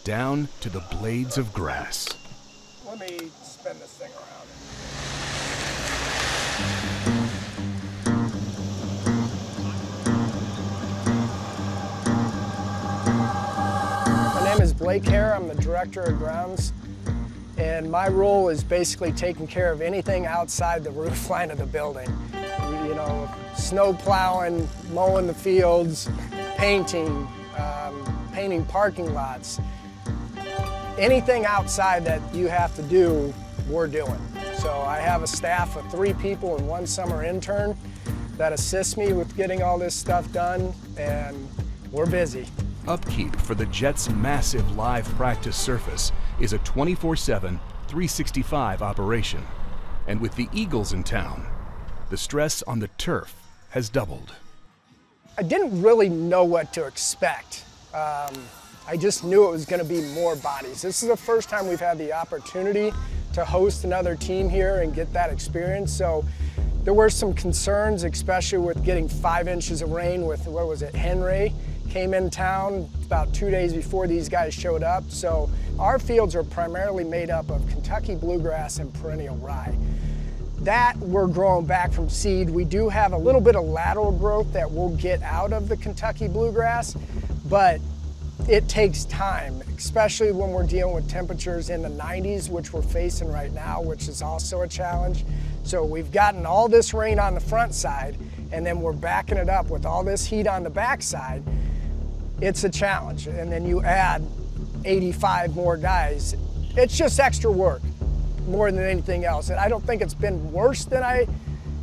down to the blades of grass. Let me spin this thing around. My name is Blake Hare. I'm the director of grounds, and my role is basically taking care of anything outside the roof line of the building. You know, snow plowing, mowing the fields, painting, painting parking lots. Anything outside that you have to do, we're doing. So I have a staff of 3 people and 1 summer intern that assists me with getting all this stuff done, and we're busy. Upkeep for the Jets' massive live practice surface is a 24/7, 365 operation. And with the Eagles in town, the stress on the turf has doubled. I didn't really know what to expect. I just knew it was going to be more bodies. This is the first time we've had the opportunity to host another team here and get that experience. So there were some concerns, especially with getting 5 inches of rain with, what was it, Henry came in town about 2 days before these guys showed up. So our fields are primarily made up of Kentucky bluegrass and perennial rye. That we're growing back from seed. We do have a little bit of lateral growth that we'll get out of the Kentucky bluegrass, but it takes time, especially when we're dealing with temperatures in the 90s, which we're facing right now, which is also a challenge. So we've gotten all this rain on the front side, and then we're backing it up with all this heat on the back side. It's a challenge. And then you add 85 more guys. It's just extra work more than anything else. And I don't think it's been worse than I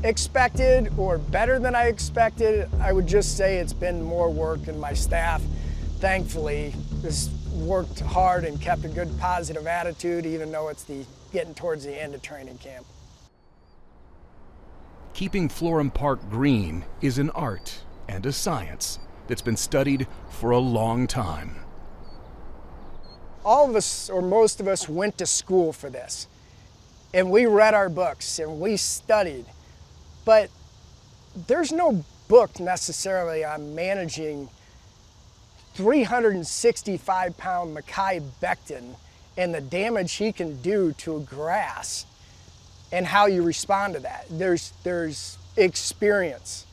expected or better than I expected. I would just say it's been more work, and my staff, thankfully, has worked hard and kept a good positive attitude, even though it's getting towards the end of training camp. Keeping Florham Park green is an art and a science that's been studied for a long time. All of us, or most of us, went to school for this. And we read our books and we studied. But there's no book necessarily on managing 365-pound Mackay Becton and the damage he can do to a grass and how you respond to that. There's experience,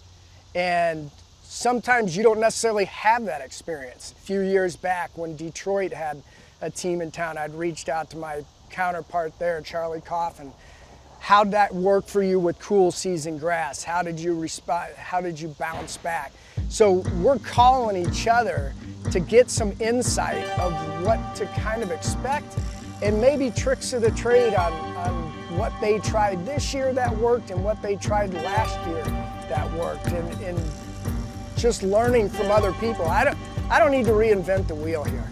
and sometimes you don't necessarily have that experience. A few years back when Detroit had a team in town, I'd reached out to my counterpart there, Charlie Coffin. How'd that work for you with cool season grass? How did you respond? How did you bounce back? So we're calling each other to get some insight of what to kind of expect, and maybe tricks of the trade on what they tried this year that worked and what they tried last year that worked, and just learning from other people. I don't need to reinvent the wheel here.